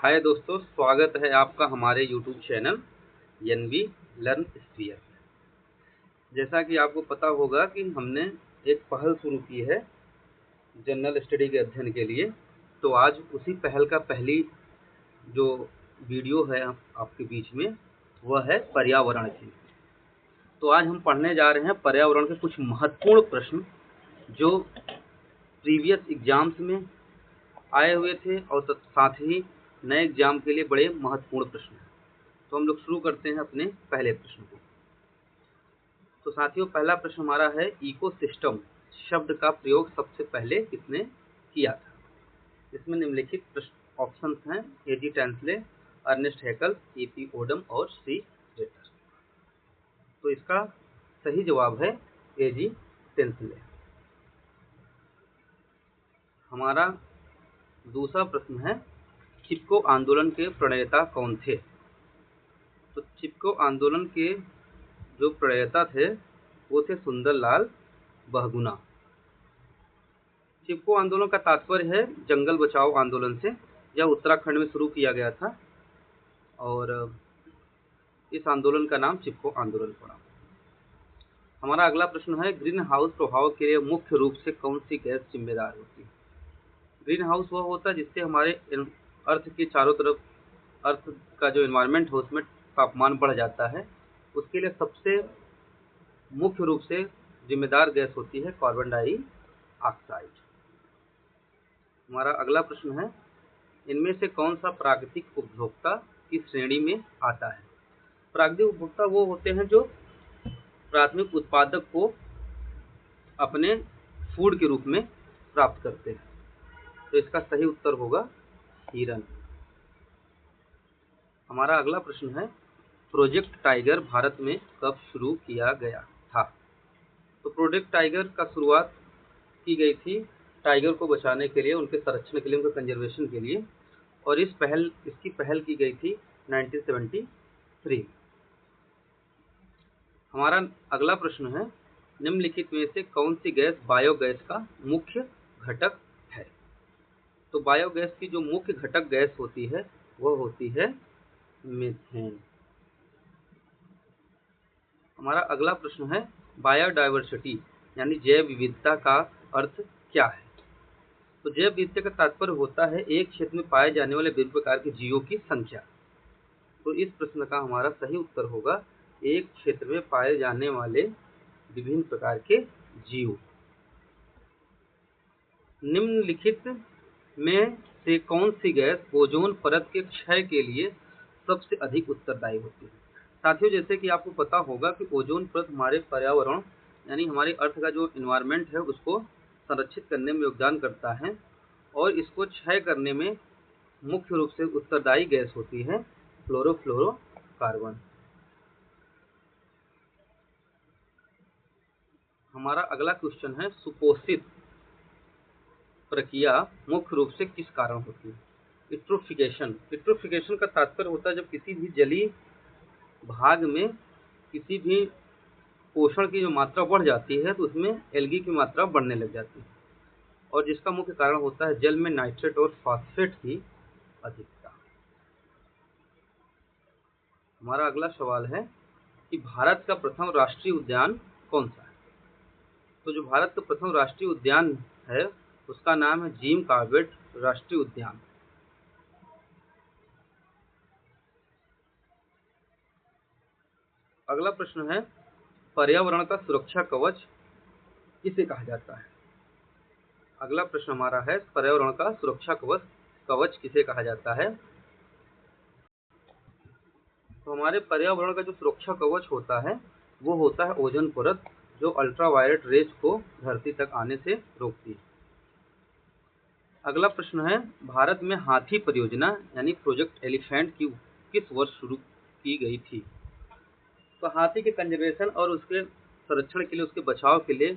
हाय दोस्तों, स्वागत है आपका हमारे YouTube channel N V Learn Sphere. जैसा कि आपको पता होगा कि हमने एक पहल शुरू की है जनरल स्टडी के अध्ययन के लिए। तो आज उसी पहल का पहली जो वीडियो है आपके बीच में वह है पर्यावरण की। तो आज हम पढ़ने जा रहे हैं पर्यावरण के कुछ महत्वपूर्ण प्रश्न जो प्रीवियस एग्जाम्स में आए हुए थे और साथ ही नए एग्जाम के लिए बड़े महत्वपूर्ण प्रश्न हैं। तो हम लोग शुरू करते हैं अपने पहले प्रश्न को। तो साथियों, पहला प्रश्न हमारा है, इकोसिस्टम शब्द का प्रयोग सबसे पहले किसने किया था? इसमें निम्नलिखित प्रश्न ऑप्शंस हैं, एजी टेंसले, अर्नेस्ट हैकल, एपी ओडम और सी रेटर। तो इसका सही जवाब है एजी टेंसले। हमारा दूसरा प्रश्न है, चिपको आंदोलन के प्रणेता कौन थे? तो चिपको आंदोलन के जो प्रणेता थे वो थे सुंदरलाल बहुगुणा। चिपको आंदोलन का तात्पर्य है जंगल बचाओ आंदोलन से। यह उत्तराखंड में शुरू किया गया था और इस आंदोलन का नाम चिपको आंदोलन पड़ा। हमारा अगला प्रश्न है, ग्रीन हाउस प्रभाव के लिए मुख्य रूप से कौन सी गैस जिम्मेदार होती है? ग्रीन हाउस वह होता है जिससे हमारे अर्थ के चारों तरफ अर्थ का जो एनवायरनमेंट है उसमें तापमान बढ़ जाता है। उसके लिए सबसे मुख्य रूप से जिम्मेदार गैस होती है कार्बन डाइऑक्साइड। हमारा अगला प्रश्न है, इनमें से कौन सा प्राकृतिक उपभोक्ता की श्रेणी में आता है? प्राकृतिक उपभोक्ता वो होते हैं जो प्राथमिक उत्पादक को अपने फूड के रूप में प्राप्त करते हैं। तो इसका सही उत्तर होगा हिरन। हमारा अगला प्रश्न है, प्रोजेक्ट टाइगर भारत में कब शुरू किया गया था? तो प्रोजेक्ट टाइगर का शुरुआत की गई थी टाइगर को बचाने के लिए, उनके संरक्षण के लिए, उनके कंजर्वेशन के लिए, और इसकी पहल की गई थी 1973। हमारा अगला प्रश्न है, निम्नलिखित में से कौन सी गैस बायोगैस का मुख्य घटक है? तो बायोगैस की जो मुख्य घटक गैस होती है वह होती है मीथेन। हमारा अगला प्रश्न है, बायोडायवर्सिटी यानी जैव विविधता का अर्थ क्या है? तो जैव विविधता का तात्पर्य होता है एक क्षेत्र में पाए जाने वाले विभिन्न प्रकार के जीवों की संख्या। तो इस प्रश्न का हमारा सही उत्तर होगा एक क्षेत्र में पाए जाने वाले विभिन्न प्रकार के जीव। निम्नलिखित में से कौन सी गैस ओजोन परत के क्षय के लिए सबसे अधिक उत्तरदायी होती है? साथियों, जैसे कि आपको पता होगा कि ओजोन परत हमारे पर्यावरण यानी हमारे अर्थ का जो एनवायरनमेंट है उसको संरक्षित करने में योगदान करता है और इसको क्षय करने में मुख्य रूप से उत्तरदायी गैस होती है फ्लोरोफ्लोरोकार्बन। हमारा अगला क्वेश्चन है, सुपोषित प्रक्रिया मुख्य रूप से किस कारण होती है? यूट्रोफिकेशन का तात्पर्य होता है जब किसी भी जलीय भाग में किसी भी पोषण की जो मात्रा बढ़ जाती है तो उसमें एल्गी की मात्रा बढ़ने लग जाती है और जिसका मुख्य कारण होता है जल में नाइट्रेट और फास्फेट की अधिकता। हमारा अगला सवाल है कि भारत का प्रथम राष्ट्रीय उद्यान कौन सा है? तो जो भारत का प्रथम राष्ट्रीय उद्यान है उसका नाम है जिम कॉर्बेट राष्ट्रीय उद्यान। अगला प्रश्न है, पर्यावरण का सुरक्षा कवच किसे कहा जाता है? अगला प्रश्न हमारा है, पर्यावरण का सुरक्षा कवच किसे कहा जाता है? तो हमारे पर्यावरण का जो सुरक्षा कवच होता है वो होता है ओजोन परत, जो अल्ट्रावायलेट रेज को धरती तक आने से रोकती है। अगला प्रश्न है, भारत में हाथी परियोजना यानी प्रोजेक्ट एलिफेंट की किस वर्ष शुरू की गई थी? तो हाथी के कंजर्वेशन और उसके संरक्षण के लिए, उसके बचाव के लिए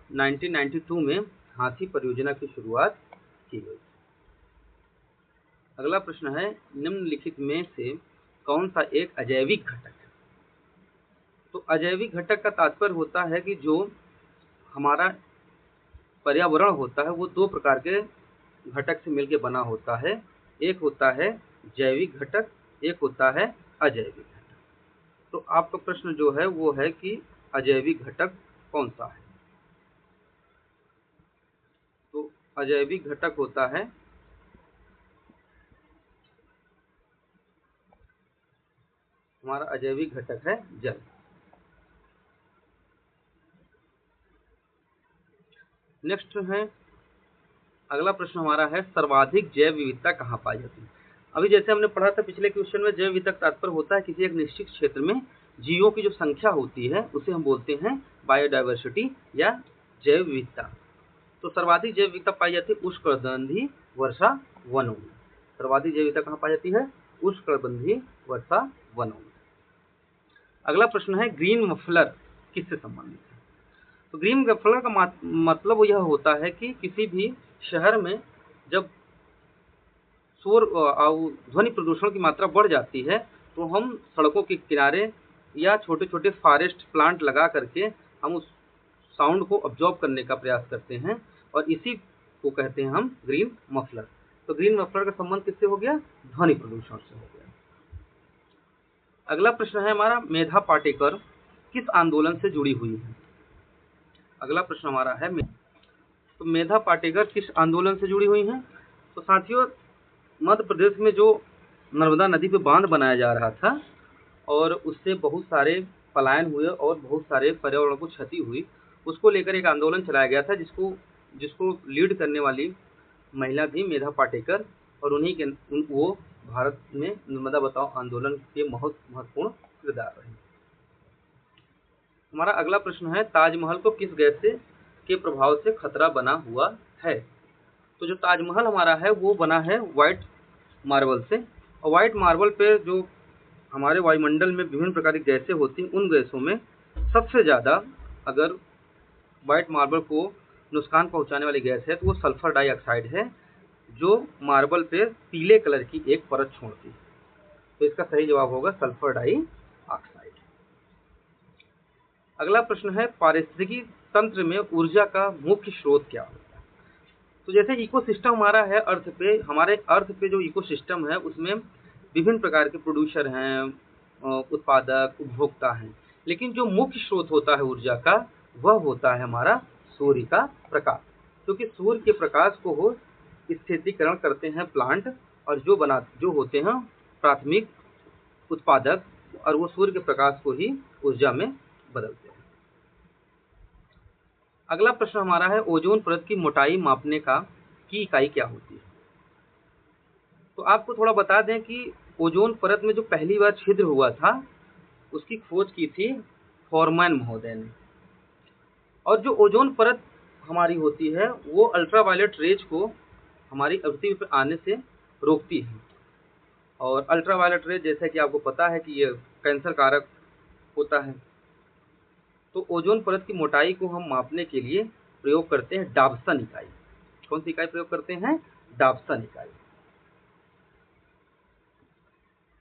1992 में हाथी परियोजना की शुरुआत की गई। अगला प्रश्न है, निम्नलिखित में से कौन सा एक अजैविक घटक है? तो अजैविक घटक का तात्पर्य होता है कि जो हमारा पर्यावरण होता है वो दो प्रकार के घटक से मिलकर बना होता है। एक होता है जैविक घटक, एक होता है अजैविक घटक। तो आपका प्रश्न जो है वो है कि अजैविक घटक कौन सा है? तो अजैविक घटक होता है हमारा अजैविक घटक है जल। नेक्स्ट है, अगला प्रश्न हमारा है सर्वाधिक जैव विविधता कहाँ पाई जाती है? अभी जैसे हमने पढ़ा था पिछले क्वेश्चन में, जैव विविधता का तात्पर्य होता है किसी एक निश्चित क्षेत्र में जीवों की जो संख्या होती है उसे हम बोलते हैं बायोडाइवर्सिटी या जैव विविधता। तो सर्वाधिक जैव विविधता पाई जाती है उष्णकटिबंधीय वर्षा वनों में। सर्वाधिक जैव विविधता कहाँ पाई जाती है? उष्णकटिबंधीय वर्षा वनों में। अगला प्रश्न है ग्रीन मफलर किससे संबंधित है? तो ग्रीन मफलर का मतलब यह होता है कि किसी भी शहर में जब शोर ध्वनि प्रदूषण की मात्रा बढ़ जाती है तो हम सड़कों के किनारे या छोटे छोटे फॉरेस्ट प्लांट लगा करके हम उस साउंड को अब्जॉर्ब करने का प्रयास करते हैं और इसी को कहते हैं हम ग्रीन मफलर। तो ग्रीन मफलर का संबंध किससे हो गया? ध्वनि प्रदूषण से हो गया। अगला प्रश्न है हमारा मेधा पाटेकर किस आंदोलन से जुड़ी हुई है? अगला प्रश्न हमारा है तो मेधा पाटेकर किस आंदोलन से जुड़ी हुई हैं? तो साथियों, मध्य प्रदेश में जो नर्मदा नदी पे बांध बनाया जा रहा था और उससे बहुत सारे पलायन हुए और बहुत सारे पर्यावरण को क्षति हुई, उसको लेकर एक आंदोलन चलाया गया था जिसको लीड करने वाली महिला थी मेधा पाटेकर और उन्हीं के वो भारत में नर्मदा बचाओ आंदोलन के महत्वपूर्ण किरदार रहे। हमारा अगला प्रश्न है ताजमहल को किस गैस के प्रभाव से खतरा बना हुआ है? तो जो ताजमहल हमारा है वो बना है व्हाइट मार्बल से, और व्हाइट मार्बल पे जो हमारे वायुमंडल में विभिन्न प्रकार की गैसें होती हैं, उन गैसों में सबसे ज़्यादा अगर व्हाइट मार्बल को नुकसान पहुंचाने वाली गैस है तो वो सल्फर डाइऑक्साइड है, जो मार्बल पे पीले कलर की एक परत छोड़ती है। तो इसका सही जवाब होगा सल्फर डाइऑक्साइड। अगला प्रश्न है पारिस्थितिकी तंत्र में ऊर्जा का मुख्य स्रोत क्या होता है? तो जैसे इकोसिस्टम हमारा है अर्थ पे, हमारे अर्थ पे जो इकोसिस्टम है उसमें विभिन्न प्रकार के प्रोड्यूसर हैं, उत्पादक, उपभोक्ता हैं, लेकिन जो मुख्य स्रोत होता है ऊर्जा का वह होता है हमारा सूर्य का प्रकाश, क्योंकि सूर्य के प्रकाश को हो स्थितीकरण करते हैं प्लांट और जो होते हैं प्राथमिक उत्पादक, और वो सूर्य के प्रकाश को ही ऊर्जा में बदलते हैं। अगला प्रश्न हमारा है ओजोन परत की मोटाई मापने की इकाई क्या होती है? तो आपको थोड़ा बता दें कि ओजोन परत में जो पहली बार छिद्र हुआ था उसकी खोज की थी फॉरमैन महोदय ने, और जो ओजोन परत हमारी होती है वो अल्ट्रावायलेट रेज को हमारी पृथ्वी पर आने से रोकती है, और अल्ट्रावायलेट रेज जैसा कि आपको पता है कि ये कैंसर कारक होता है। तो ओजोन परत की मोटाई को हम मापने के लिए प्रयोग करते हैं डाबसन इकाई। कौन सी इकाई प्रयोग करते हैं? डाबसन इकाई।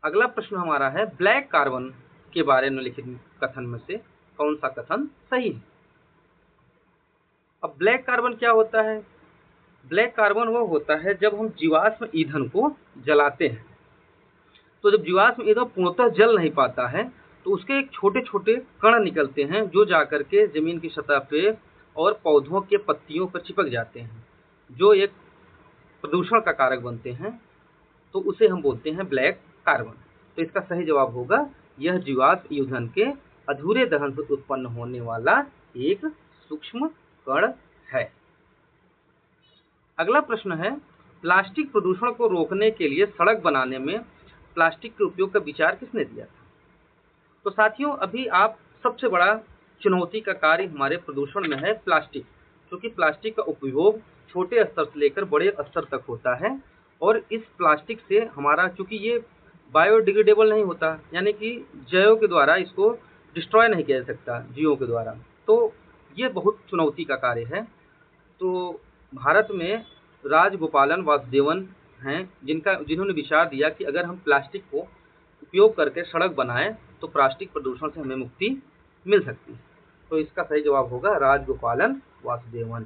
अगला प्रश्न हमारा है ब्लैक कार्बन के बारे में लिखित कथन में से कौन सा कथन सही है? अब ब्लैक कार्बन क्या होता है? ब्लैक कार्बन वो होता है जब हम जीवाश्म ईंधन को जलाते हैं, तो जब जीवाश्म ईंधन पूर्णतः जल नहीं पाता है तो उसके एक छोटे छोटे कण निकलते हैं जो जाकर के जमीन की सतह पे और पौधों के पत्तियों पर चिपक जाते हैं, जो एक प्रदूषण का कारक बनते हैं, तो उसे हम बोलते हैं ब्लैक कार्बन। तो इसका सही जवाब होगा यह जीवाश्म ईंधन के अधूरे दहन से उत्पन्न होने वाला एक सूक्ष्म कण है। अगला प्रश्न है प्लास्टिक प्रदूषण को रोकने के लिए सड़क बनाने में प्लास्टिक के उपयोग का विचार किसने दिया था? तो साथियों, अभी आप सबसे बड़ा चुनौती का कार्य हमारे प्रदूषण में है प्लास्टिक, क्योंकि प्लास्टिक का उपयोग छोटे स्तर से लेकर बड़े स्तर तक होता है, और इस प्लास्टिक से हमारा, चूंकि ये बायोडिग्रेडेबल नहीं होता, यानी कि जैव के द्वारा इसको डिस्ट्रॉय नहीं किया जा सकता जीवों के द्वारा, तो ये बहुत चुनौती का कार्य है। तो भारत में राजगोपालन वासुदेवन हैं जिन्होंने विचार दिया कि अगर हम प्लास्टिक को उपयोग करके सड़क बनाएं तो प्लास्टिक प्रदूषण से हमें मुक्ति मिल सकती है। तो इसका सही जवाब होगा राजगोपालन वासुदेवन।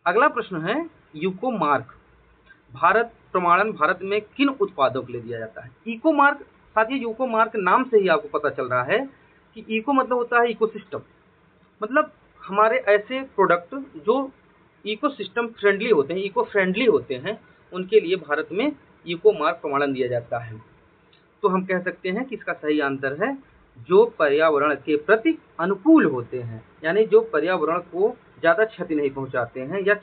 अगला प्रश्न है यूको मार्क प्रमाणन भारत में किन उत्पादों के लिए दिया जाता है? इको मार्क, साथियों इको मार्क नाम से ही आपको पता चल रहा है कि इको मतलब होता है इकोसिस्टम, मतलब हमारे ऐसे प्रोडक्ट जो इकोसिस्टम फ्रेंडली होते हैं, इको फ्रेंडली होते हैं, उनके लिए भारत में इको मार्क प्रमाणन दिया जाता है। तो हम कह सकते हैं कि इसका सही आंसर है जो पर्यावरण के प्रति अनुकूल होते हैं, यानी जो पर्यावरण को ज़्यादा क्षति नहीं पहुंचाते हैं या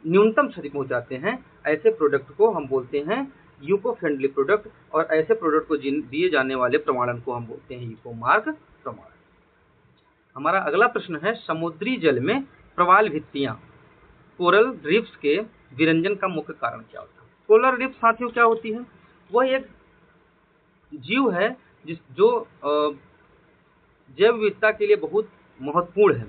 न्यूनतम क्षति पहुंचाते हैं, ऐसे प्रोडक्ट को हम बोलते हैं इको फ्रेंडली प्रोडक्ट, और ऐसे प्रोडक्ट को दिए जाने वाले प्रमाणन को हम बोलते हैं इको मार्क प्रमाणन। हमारा अगला प्रश्न है, समुद्री जल में प्रवाल भित्तियां कोरल रीफ्स के विरंजन का मुख्य कारण क्या होता है? कोरल रीफ साथियों क्या होती है? वह एक जीव है जो जैव विविधता के लिए बहुत महत्वपूर्ण है,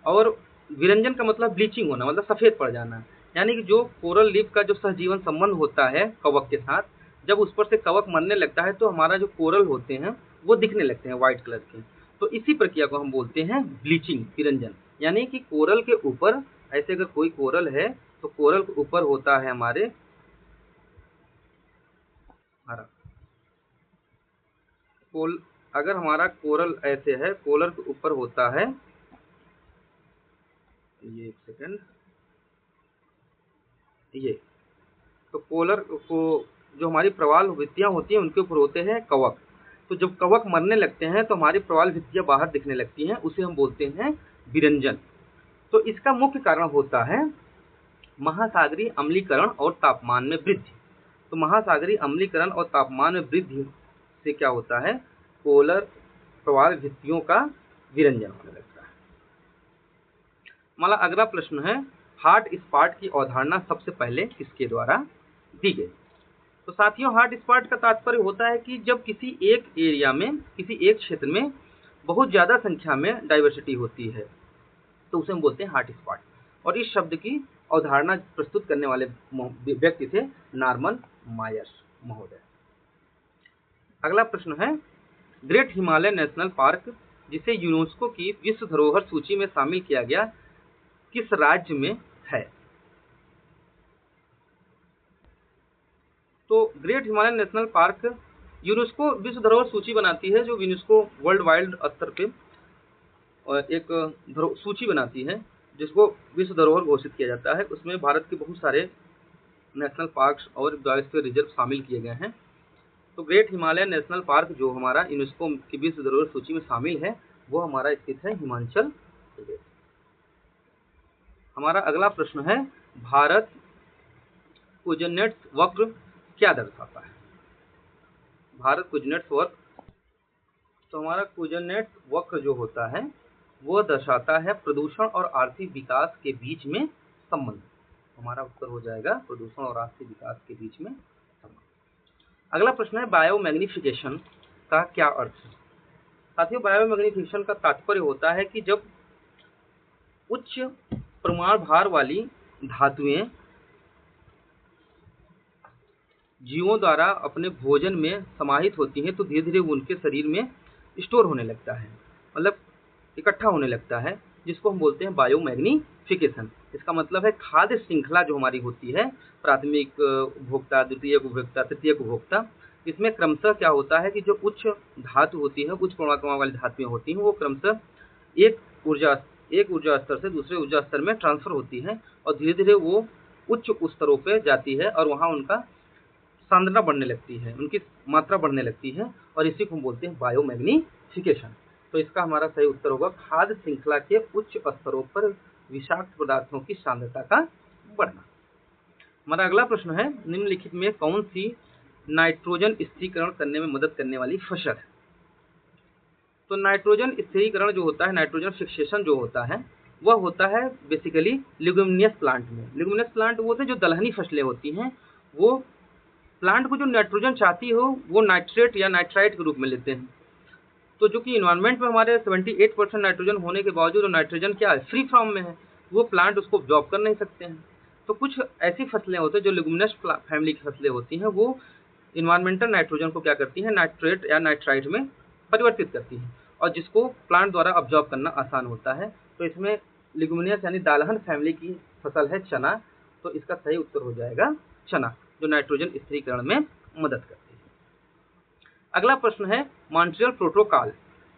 और विरंजन का मतलब ब्लीचिंग होना, मतलब सफेद पड़ जाना, यानी कि जो कोरल लीफ का जो सहजीवन संबंध होता है कवक के साथ, जब उस पर से कवक मरने लगता है तो हमारा जो कोरल होते हैं वो दिखने लगते हैं व्हाइट कलर के, तो इसी प्रक्रिया को हम बोलते हैं ब्लीचिंग, विरंजन। यानी कि कोरल के ऊपर, ऐसे अगर कोई कोरल है तो कोरल के ऊपर होता है हमारे अगर हमारा कोरल ऐसे है, कोरल के ऊपर होता है, ये एक सेकंड, ये तो कोरल को जो हमारी प्रवाल भित्तियां होती हैं उनके ऊपर होते हैं कवक, तो जब कवक मरने लगते हैं तो हमारी प्रवाल भित्तियां बाहर दिखने लगती हैं, उसे हम बोलते हैं विरंजन। तो इसका मुख्य कारण होता है महासागरीय अम्लीकरण और तापमान में वृद्धि। तो महासागरीय अम्लीकरण और तापमान में वृद्धि से क्या होता है, कोरल प्रवाल भित्तियों का विरंजन होने लगता है। हमारा अगला प्रश्न है, हॉट स्पॉट की अवधारणा सबसे पहले किसके द्वारा दी गई? तो साथियों हॉट स्पॉट का तात्पर्य होता है कि जब किसी एक एरिया में, किसी एक क्षेत्र में बहुत ज्यादा संख्या में डाइवर्सिटी होती है तो उसे हम बोलते हैं हॉट स्पॉट, और इस शब्द की अवधारणा प्रस्तुत करने वाले व्यक्ति थे नॉर्मन मायर्स महोदय। अगला प्रश्न है, ग्रेट हिमालय नेशनल पार्क जिसे यूनेस्को की विश्व धरोहर सूची में शामिल किया गया किस राज्य में है? तो great Himalaya national park UNESCO विश्व धरोहर सूची बनाती है, जो यूनेस्को वर्ल्ड वाइड स्तर पे एक सूची बनाती है जिसको विश्व धरोहर घोषित किया जाता है। उसमें भारत के बहुत सारे नेशनल पार्क्स और बायोस्फीयर रिजर्व शामिल किए गए हैं। तो ग्रेट हिमालय नेशनल पार्क जो हमारा यूनेस्को की विश्व धरोहर सूची में शामिल है वो हमारा स्थित है हिमाचल प्रदेश। हमारा अगला प्रश्न है, भारत कुजनेट्स वक्र क्या दर्शाता है? भारत कुजनेट्स वक्र, तो हमारा कुजनेट्स वक्र जो होता है वो दर्शाता है प्रदूषण और आर्थिक विकास के बीच में संबंध। हमारा उत्तर हो जाएगा प्रदूषण और आर्थिक विकास के बीच में संबंध। अगला प्रश्न है, बायोमैग्निफिकेशन का क्या अर्थ है? साथियों बायोमैग्निफिकेशन का तात्पर्य होता है कि जब उच्च परमाणु भार वाली धातुएं जीवों द्वारा अपने भोजन में समाहित होती हैं तो धीरे धीरे उनके शरीर में स्टोर होने लगता है, मतलब इकट्ठा होने लगता है, जिसको हम बोलते हैं बायोमैग्निफिकेशन। इसका मतलब है खाद्य श्रृंखला जो हमारी होती है, प्राथमिक उपभोक्ता, द्वितीयक उपभोक्ता, तृतीयक उपभोक्ता, इसमें क्रमशः क्या होता है कि जो उच्च धातु होती है, उच्च परमाणु वाली धातुएं होती हैं, वो क्रमशः एक ऊर्जा स्तर से दूसरे ऊर्जा स्तर में ट्रांसफर होती है और धीरे धीरे वो उच्च स्तरों पर जाती है और वहाँ उनका सांद्रता बढ़ने लगती है, उनकी मात्रा बढ़ने लगती है, और इसी को हम बोलते हैं बायोमैग्निफिकेशन। तो इसका हमारा सही उत्तर होगा खाद्य श्रृंखला के उच्च स्तरों पर विषाक्त पदार्थों की सांद्रता का बढ़ना। हमारा अगला प्रश्न है, निम्नलिखित में कौन सी नाइट्रोजन स्थिरीकरण करने में मदद करने वाली फसल है? तो नाइट्रोजन स्थिरीकरण जो होता है, नाइट्रोजन फिक्सेशन जो होता है, वह होता है बेसिकली लिग्यूमिनस प्लांट में। लिग्यूमिनस प्लांट वो थे जो दलहनी फसलें होती हैं, वो प्लांट को जो नाइट्रोजन चाहती हो वो नाइट्रेट या नाइट्राइट के रूप में लेते हैं। तो जो कि इन्वायरमेंट में हमारे 78% नाइट्रोजन होने के बावजूद नाइट्रोजन क्या है, फ्री फॉर्म में है, वो प्लांट उसको ऑब्जॉर्ब कर नहीं सकते हैं। तो कुछ ऐसी फसलें होती हैं जो लिग्यूमिनस फैमिली की फसलें होती हैं, वो इन्वायरमेंटल नाइट्रोजन को क्या करती हैं, नाइट्रेट या नाइट्राइट में परिवर्तित करती हैं और जिसको प्लांट द्वारा ऑब्जॉर्ब करना आसान होता है। तो इसमें लिग्यूमिनस यानी दालहन फैमिली की फसल है चना, तो इसका सही उत्तर हो जाएगा चना, जो नाइट्रोजन स्थिरीकरण में मदद करती है। अगला प्रश्न है मॉन्ट्रियल प्रोटोकॉल।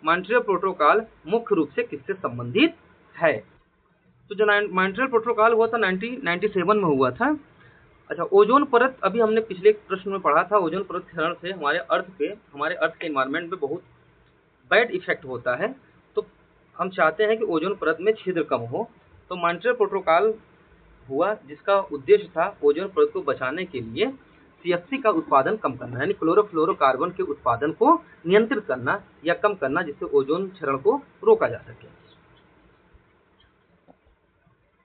मॉन्ट्रियल प्रोटोकॉल मुख्य रूप से किससे संबंधित है? तो जो मॉन्ट्रियल प्रोटोकॉल हुआ था 1997 में हुआ था। अच्छा, ओजोन परत, अभी हमने पिछले प्रश्न में पढ़ा था, ओजोन परत क्षरण से हमारे अर्थ के एनवायरनमेंट पे बहुत बैड इफेक्ट होता है। तो हम चाहते हैं कि ओजोन परत में छिद्र कम हो। तो मॉन्ट्रियल प्रोटोकॉल हुआ जिसका उद्देश्य था ओजोन परत को बचाने के लिए CFC का उत्पादन कम करना, यानी क्लोरोफ्लोरोकार्बन के उत्पादन को नियंत्रित करना या कम करना, जिससे ओजोन क्षरण को रोका जा सके।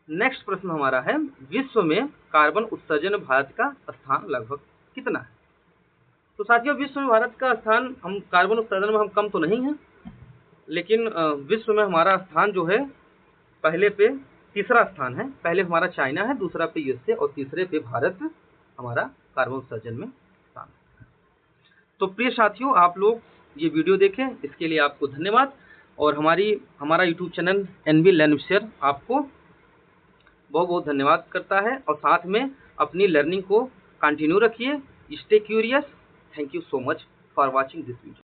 नेक्स्ट प्रश्न हमारा है विश्व में कार्बन उत्सर्जन में भारत का स्थान लगभग कितना है? तो साथियों, विश्व में भारत का स्थान, हम कार्बन उत्सर्जन में हम कम तो नहीं हैं, लेकिन विश्व में हमारा स्थान जो है पहले पे तीसरा स्थान है। पहले हमारा चाइना है, दूसरा पे USA और तीसरे पे भारत हमारा कार्बन उत्सर्जन में स्थान है। तो प्रिय साथियों, आप लोग ये वीडियो देखें, इसके लिए आपको धन्यवाद। और हमारा YouTube channel NV learn share आपको बहुत बहुत धन्यवाद करता है, और साथ में अपनी लर्निंग को कंटिन्यू रखिए। Stay curious. Thank you so much for watching this video.